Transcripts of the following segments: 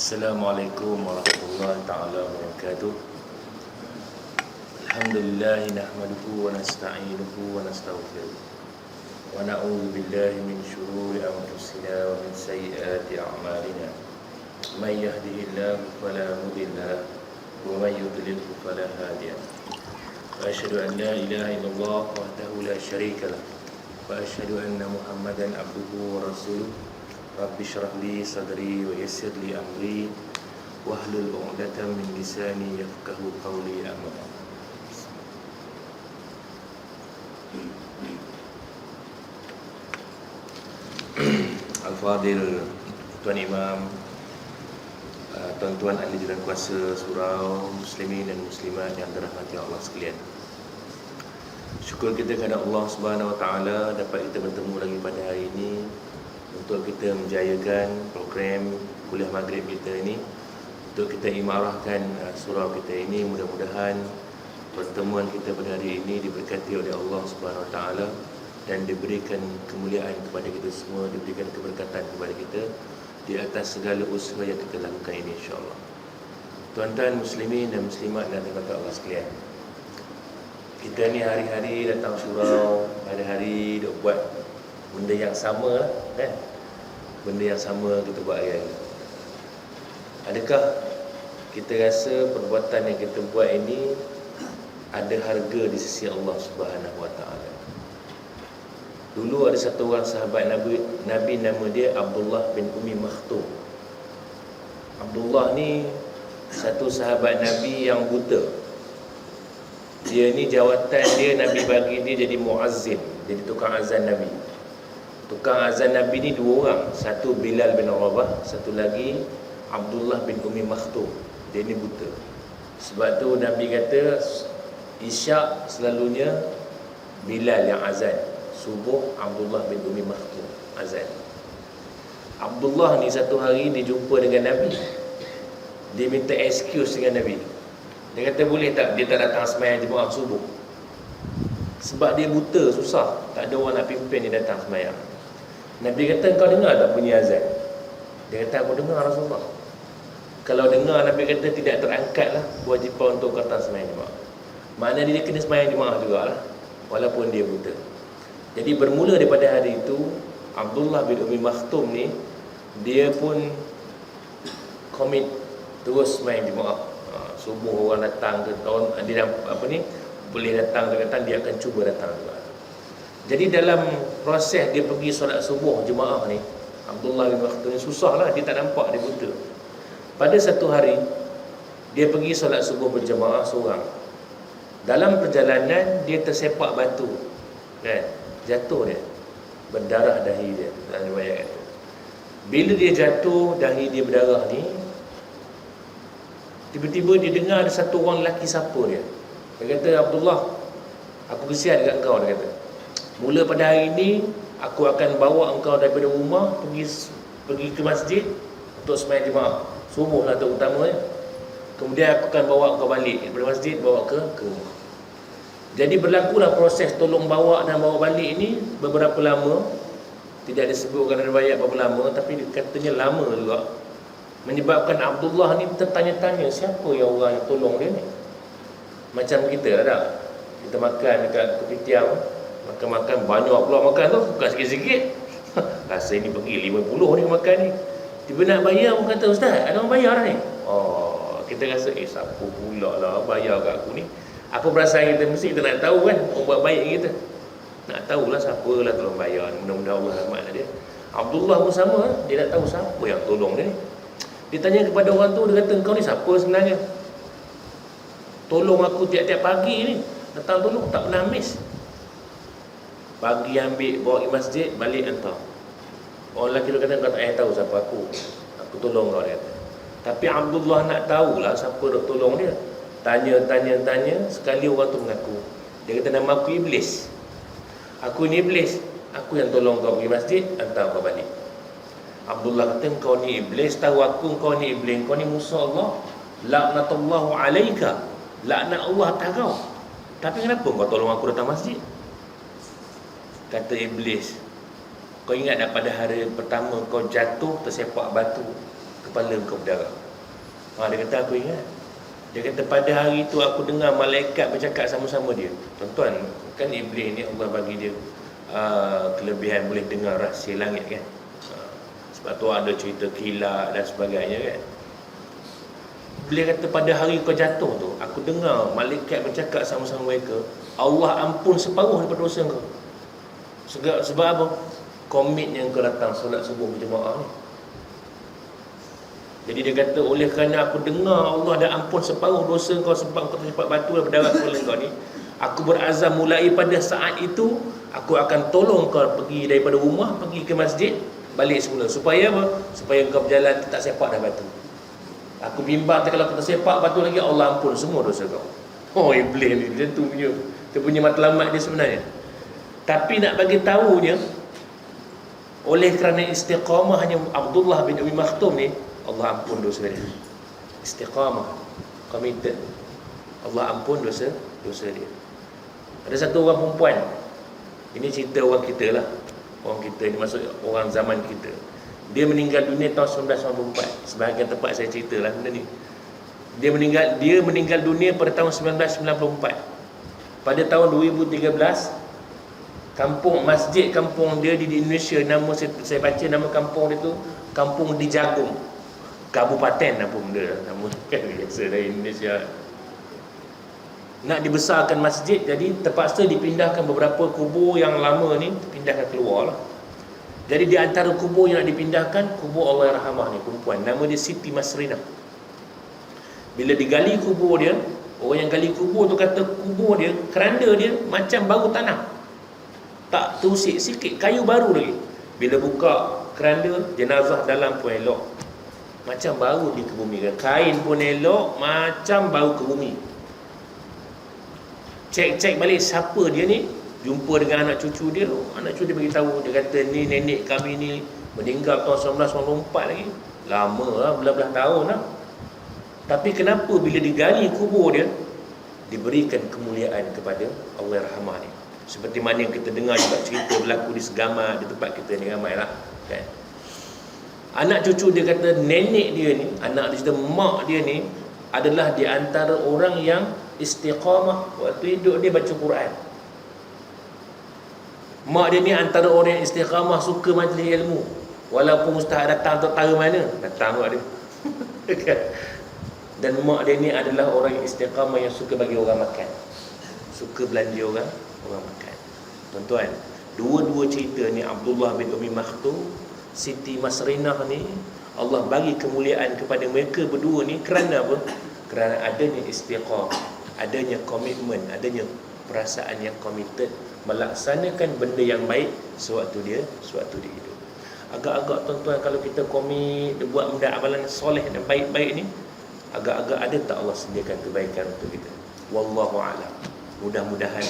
Assalamualaikum warahmatullahi taala wabarakatuh. Alhamdulillah nahmaduhu wa nasta'inuhu wa nastaghfiruh. Wa na'udzu billahi min shururi anfusina wa min sayyiati a'malina. May yahdihillahu fala mudilla lahu wa may yudlilhu fala hadiya lahu. Wa asyhadu an la ilaha illallah wahdahu la syarika lahu wa asyhadu anna Muhammadan abduhu wa rasuluh. Rabbi syrah li sadri wa yassir li amri wahlul 'uqdatam min lisani yafqahu qawli. Amma ba'd. Al-Fadil, Tuan Imam, tuan-tuan ahli jalan kuasa surau, muslimin dan muslimat yang dirahmati Allah sekalian. Syukur kita kepada Allah Subhanahu Wa Taala dapat kita bertemu lagi pada hari ini untuk kita menjayakan program kuliah maghrib kita ini, untuk kita imarahkan surau kita ini. Mudah-mudahan pertemuan kita pada hari ini diberkati oleh Allah Subhanahu Wa Taala dan diberikan kemuliaan kepada kita semua, diberikan keberkatan kepada kita di atas segala usaha yang kita lakukan ini, insya-Allah. Tuan-tuan muslimin dan muslimat dan rahmat Allah sekalian, kita ni hari-hari datang surau, hari-hari duk buat benda yang sama lah, kan? Benda yang sama kita buat hari-hari. Adakah kita rasa perbuatan yang kita buat ini ada harga di sisi Allah Subhanahu Wa Taala? Dulu ada satu orang sahabat Nabi nama dia Abdullah bin Umi Maktum. Abdullah ni satu sahabat Nabi yang buta. Dia ni jawatan dia, Nabi bagi dia jadi muazzin, jadi tukang azan Nabi. Tukang azan Nabi ni dua orang, satu Bilal bin Rabah, satu lagi Abdullah bin Umi Maktum. Dia ni buta. Sebab tu Nabi kata Isyak selalunya Bilal yang azan, subuh Abdullah bin Umi Maktum azan. Abdullah ni satu hari dia jumpa dengan Nabi. Dia minta excuse dengan Nabi. Dia kata boleh tak dia tak datang sembahyang Jumaat subuh? Sebab dia buta, susah, tak ada orang nak pimpin dia datang sembahyang. Nabi kata kau dengar tak bunyi azan? Dia kata aku dengar Rasulullah. Kalau dengar, Nabi kata tidak terangkatlah kewajipan untuk datang sembahyang Jumaat. Maknanya dia kena sembahyang Jumaat jugalah walaupun dia buta. Jadi bermula daripada hari itu, Abdullah bin Umi Maktum ni dia pun komit terus sembahyang Jumaat. Subuh orang datang ke tahun dia boleh datang ke datang, dia akan cuba datang juga. Jadi dalam proses dia pergi solat subuh jemaah ni, Abdullah bin Maktum ni susahlah, dia tak nampak, dia buta. Pada satu hari dia pergi solat subuh berjemaah seorang. Dalam perjalanan dia tersepak batu, kan? Jatuh dia, berdarah dahi dia dalam riwayat itu. Bila dia jatuh, dahi dia berdarah ni, tiba-tiba dia dengar ada satu orang lelaki sapa dia. Dia kata, Abdullah, aku kesian dekat engkau, dia kata. Mula pada hari ini aku akan bawa engkau daripada rumah pergi ke masjid untuk sembahyang Jumaat subuh lah terutamanya. Kemudian aku akan bawa engkau balik daripada masjid, bawa ke rumah. Jadi berlakulah proses tolong bawa dan bawa balik ini beberapa lama. Tidak disebutkan dalam riwayat berapa lama, tapi katanya lama juga. Menyebabkan Abdullah ni tertanya-tanya, siapa yang orang yang tolong dia ni? Macam kita lah tak? Kita makan dekat kopitiam, makan-makan banyak pula makan tu, bukan sikit-sikit. Rasa ini pergi 50 ni makan ni. Tiba nak bayar pun kata, Ustaz, ada orang bayar dah ni. Oh, kita rasa, siapa pula lah bayar kat aku ni. Apa perasaan kita? Mesti kita nak tahu kan, orang buat baik kita. Nak tahulah siapa lah tolong bayar. Mudah-mudahan Allah rahmat dia. Abdullah pun sama, dia nak tahu siapa yang tolong dia ni. Dia tanya kepada orang tu, dia kata, engkau ni siapa sebenarnya? Tolong aku tiap-tiap pagi ni, datang tolong, tak pernah miss. Pagi ambil, bawa ke masjid, balik hantar. Orang lelaki tu kata, kau tak payah tahu siapa aku tolong kau, dia kata. Tapi Abdullah nak tahulah siapa nak tolong dia. Tanya, sekali orang tu mengaku. Dia kata, nama aku Iblis. Aku ni Iblis, aku yang tolong kau pergi masjid, hantar kau balik. Abdullah kata, kau ni Iblis, tahu aku kau ni Iblis, kau ni musuh Allah. Laknatullahu alaika, laknat Allah atas kau. Tapi kenapa kau tolong aku datang masjid? Kata Iblis, kau ingat tak pada hari pertama kau jatuh tersepak batu, kepala engkau berdarah. Dia kata aku ingat. Dia kata pada hari itu aku dengar malaikat bercakap sama-sama dia. Tuan-tuan, kan Iblis ni Allah bagi dia kelebihan boleh dengar rahsia langit kan. Sebab tu ada cerita kilat dan sebagainya kan. Beliau kata pada hari kau jatuh tu, aku dengar malaikat bercakap sama-sama mereka, Allah ampun separuh daripada dosa kau. Sebab apa? Komit yang kau datang solat subuh berjemaah ni. Jadi dia kata oleh kerana aku dengar Allah dah ampun separuh dosa kau sebab kau terlipat batu dan berdarah kepala kau ni, aku berazam mulai pada saat itu aku akan tolong kau pergi daripada rumah pergi ke masjid balik semula. Supaya apa? Supaya kau berjalan tak sepak dah batu. Aku bimbang kalau kau tersepak batu lagi, Allah ampun semua dosa kau. Iblis ni dia tu punya matlamat dia sebenarnya. Tapi nak bagi tahunya, oleh kerana istiqamah hanya Abdullah bin Umi Maktum ni, Allah ampun dosa dia. Istiqamah, committed, Allah ampun dosa dia. Ada satu orang perempuan, ini cerita orang kita lah, orang kita ni maksud orang zaman kita. Dia meninggal dunia tahun 1994. Sebahagian tempat saya ceritalah benda ni. Dia meninggal dunia pada tahun 1994. Pada tahun 2013, masjid kampung dia di Indonesia, nama saya baca nama kampung dia tu Kampung di Jagung, Kabupaten apa benda nama kan biasa dari Indonesia. Nak dibesarkan masjid, jadi terpaksa dipindahkan beberapa kubur yang lama ni, dipindahkan keluar lah. Jadi di antara kubur yang nak dipindahkan, kubur Allahyarhamah ni, perempuan, nama dia Siti Masrinah. Bila digali kubur dia, orang yang gali kubur tu kata kubur dia, keranda dia macam baru tanam, tak terusik sikit, kayu baru lagi. Bila buka keranda, jenazah dalam pun elok, macam baru dikebumikan. Kain pun elok, macam baru ke bumi. Cek balik siapa dia ni, jumpa dengan anak cucu dia. Anak cucu dia beritahu, dia kata ni nenek kami ni meninggal tahun 1994 lagi. Lama lah, belah-belah tahun lah. Tapi kenapa bila digali kubur dia, diberikan kemuliaan kepada Allahyarhamah ni. Seperti mana yang kita dengar juga cerita berlaku di Segamat, di tempat kita ni ramai lah kan. Anak cucu dia kata nenek dia ni, anak dia cerita mak dia ni adalah di antara orang yang istiqamah waktu hidup dia baca Quran. Mak dia ni antara orang yang istiqamah, suka majlis ilmu. Walaupun ustaz datang tak tahu mana, datang mak dia. Dan mak dia ni adalah orang yang istiqamah, yang suka bagi orang makan, suka belanja orang makan. Tuan-tuan, dua-dua cerita ni, Abdullah bin Umi Maktum, Siti Masrinah ni, Allah bagi kemuliaan kepada mereka berdua ni kerana apa? Kerana adanya istiqamah, adanya komitmen, adanya perasaan yang committed melaksanakan benda yang baik sewaktu dia hidup. Agak-agak tuan-tuan, kalau kita komit buat benda amalan soleh dan baik-baik ni, agak-agak ada tak Allah sediakan kebaikan untuk kita? Wallahu a'lam. Mudah-mudahan,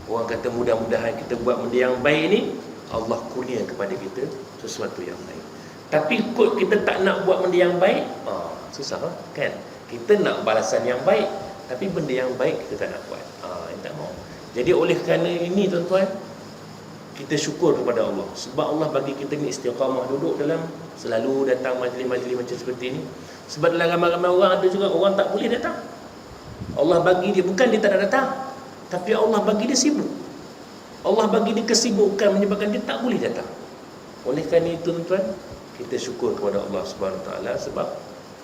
orang kata mudah-mudahan kita buat benda yang baik ni, Allah kurnia kepada kita sesuatu yang baik. Tapi kot kita tak nak buat benda yang baik, susah kan? Kita nak balasan yang baik, tapi benda yang baik kita tak nak buat, tak mau. Jadi oleh kerana ini tuan-tuan, kita syukur kepada Allah, sebab Allah bagi kita ni istiqamah, duduk dalam, selalu datang majlis-majlis macam seperti ini. Sebab dalam ramai-ramai orang ada juga orang tak boleh datang. Allah bagi dia, bukan dia tak nak datang, tapi Allah bagi dia sibuk. Allah bagi dia kesibukan menyebabkan dia tak boleh datang. Oleh kerana itu tuan-tuan, kita syukur kepada Allah Subhanahu Wa Taala sebab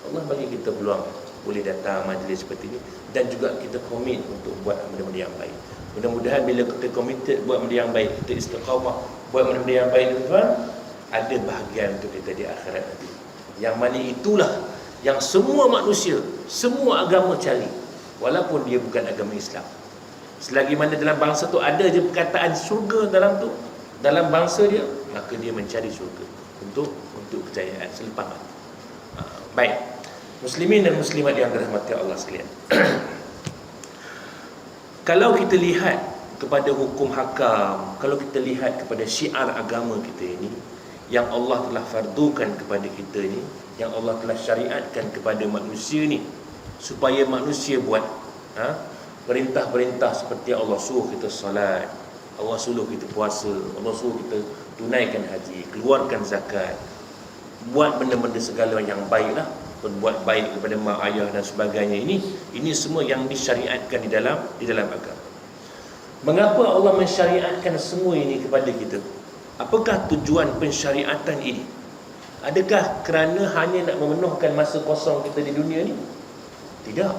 Allah bagi kita peluang boleh datang majlis seperti ini, dan juga kita komit untuk buat benda-benda yang baik. Mudah-mudahan bila kita committed buat benda yang baik, kita istiqamah buat benda-benda yang baik tuan-tuan, ada bahagian untuk kita di akhirat nanti. Yang mana itulah yang semua manusia, semua agama cari, walaupun dia bukan agama Islam. Selagi mana dalam bangsa tu ada je perkataan syurga dalam tu, dalam bangsa dia, maka dia mencari syurga untuk kejayaan selepas mati. Baik, muslimin dan muslimat yang dirahmati Allah sekalian. Kalau kita lihat kepada hukum hakam, kalau kita lihat kepada syiar agama kita ini, yang Allah telah fardukan kepada kita ni, yang Allah telah syariatkan kepada manusia ni, supaya manusia buat perintah-perintah seperti Allah suruh kita salat, Allah suruh kita puasa, Allah suruh kita tunaikan haji, keluarkan zakat, buat benda-benda segala yang baiklah, berbuat baik kepada mak ayah dan sebagainya. Ini semua yang disyariatkan di dalam agama. Mengapa Allah mensyariatkan semua ini kepada kita? Apakah tujuan pensyariatan ini? Adakah kerana hanya nak memenuhkan masa kosong kita di dunia ni? Tidak.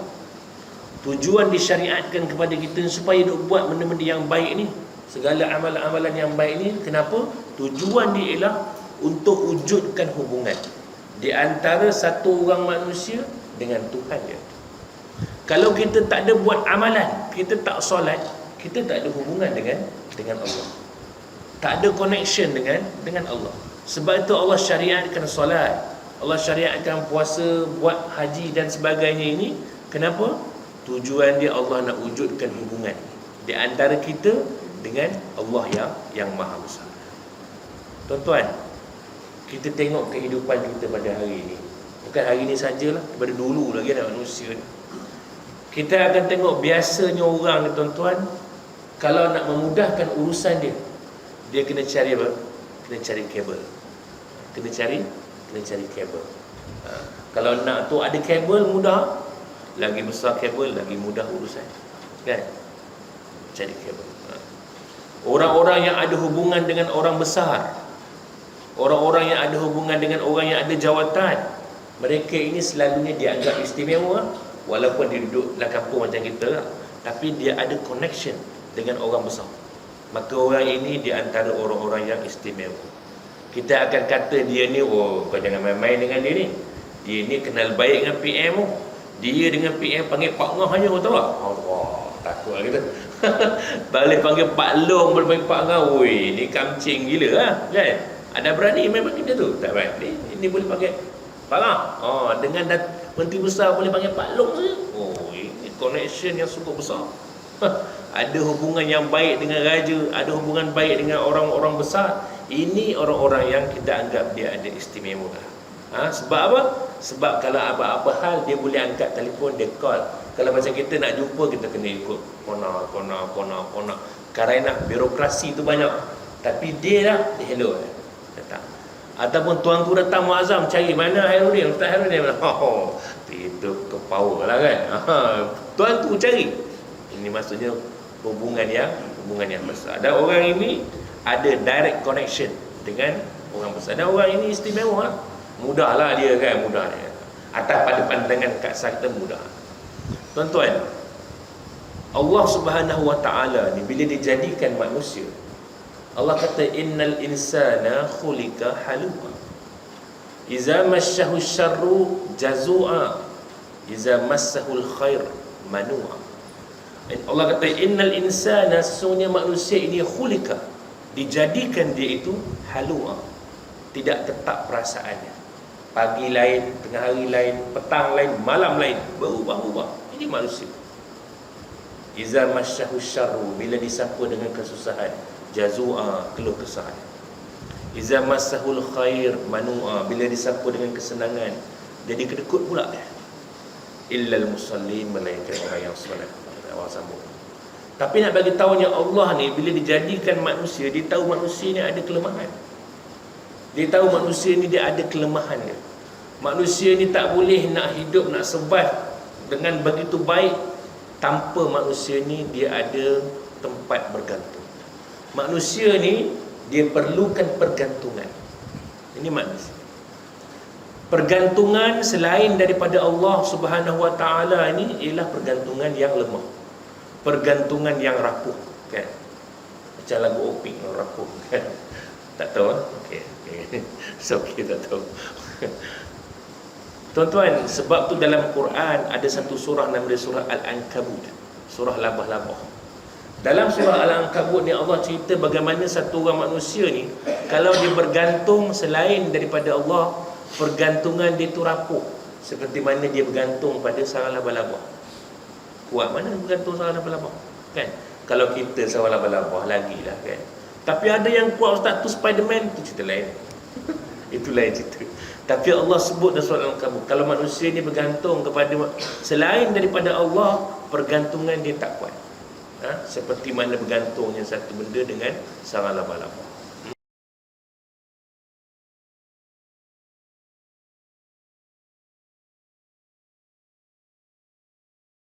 Tujuan disyariatkan kepada kita supaya duk buat benda-benda yang baik ni, segala amalan-amalan yang baik ni. Kenapa? Tujuan dia ialah untuk wujudkan hubungan di antara satu orang manusia dengan Tuhan dia. Kalau kita tak ada buat amalan, kita tak solat, kita tak ada hubungan dengan Allah. Tak ada connection dengan Allah. Sebab itu Allah syariatkan solat, Allah syariatkan puasa, buat haji dan sebagainya ini. Kenapa? Tujuan dia Allah nak wujudkan hubungan di antara kita dengan Allah yang Maha Besar. Tuan-tuan, kita tengok kehidupan kita pada hari ini. Bukan hari ini sajalah, daripada dulu lagi ada manusia ni. Kita akan tengok biasanya orang ni, tuan-tuan, kalau nak memudahkan urusan dia kena cari apa? Kena cari kabel. Kena cari kabel. Kalau nak tu ada kabel mudah, lagi besar kabel lagi mudah urusan. Kan? Cari kabel. Orang-orang yang ada hubungan dengan orang besar, orang-orang yang ada hubungan dengan orang yang ada jawatan, mereka ini selalunya dianggap istimewa. Walaupun dia duduk dalam kampung macam kita, tapi dia ada connection dengan orang besar. Maka orang ini di antara orang-orang yang istimewa. Kita akan kata dia ni, oh kau jangan main-main dengan dia ni, dia ni kenal baik dengan PM tu. Dia dengan PM panggil Pak Ngah hanya, tahu tak? Wah, takut lah kita. Boleh panggil Pak Long, boleh panggil Pak Ngah. Woi, ni kamcing gila lah, kan? Ada berani main panggil dia tu? Tak berani. Ini boleh panggil Pak Ngah. Dengan Menteri Besar boleh panggil Pak Long saja. Oh, ini connection yang sungguh besar. Ada hubungan yang baik dengan raja, ada hubungan baik dengan orang-orang besar. Ini orang-orang yang kita anggap dia ada istimewa. Sebab apa? Sebab kalau apa-apa hal dia boleh angkat telefon, dia call. Kalau macam kita nak jumpa, kita kena ikut kona. Kerana birokrasi tu banyak. Tapi dia hello, datang. Ataupun tuanku datang Muazzam cari mana Hairudin, Ustaz Hairudin. Itu ke power lah kan. Tuanku cari. Ini maksudnya hubungan yang besar. Dan orang ini ada direct connection dengan orang besar. Dan orang ini istimewa. Mudahlah dia kan, mudah dia. Atas pada pandangan kasar kita mudah. Tuan-tuan, Allah Subhanahu wa taala ni bila dijadikan manusia, Allah kata innal insana khuliqa halu'a. Iza massahu syarru jazua, iza massahu khair manu'a. Allah kata innal insana, sesungguhnya manusia ini khuliqa, dijadikan dia itu halu'a, tidak tetap perasaannya. Pagi lain, tengah hari lain, petang lain, malam lain, berubah-ubah. Ini manusia. Iza massahu syarru, bila disapa dengan kesusahan, jazua, keluh kesah. Iza massahul khair manu'a, bila disapa dengan kesenangan, jadi kedekut pula dia. Illal musallin, melainkan orang yang solat. Awak sambung. Tapi nak bagi tahunya Allah ni, bila dijadikan manusia, dia tahu manusia ni ada kelemahan. Dia tahu manusia ni dia ada kelemahan dia. Manusia ni tak boleh nak hidup, nak survive dengan begitu baik tanpa manusia ni dia ada tempat bergantung. Manusia ni dia perlukan pergantungan. Ini manusia. Pergantungan selain daripada Allah Subhanahu wa taala ini ialah pergantungan yang lemah. Pergantungan yang rapuh, kan? Macam lagu Opik rapuh, kan? Tak tahu okey. So kita tak tahu. Tuan-tuan, sebab tu dalam Quran ada satu surah nama dia surah Al-Ankabut, surah labah-labah. Dalam surah Al-Ankabut ni Allah cerita bagaimana satu orang manusia ni kalau dia bergantung selain daripada Allah, pergantungan dia tu rapuh. Seperti mana dia bergantung pada sarang laba-laba. Kuat mana bergantung sarang laba-laba, kan? Kalau kita sarang laba-laba lagilah, kan? Tapi ada yang kuat Ustaz tu Spiderman, tu cerita lain. Itu lain cerita. Tapi Allah sebut dalam surah Al-Ankabut, kalau manusia ni bergantung kepada selain daripada Allah, pergantungan dia tak kuat. Seperti mana bergantungnya satu benda dengan sarang laba-laba.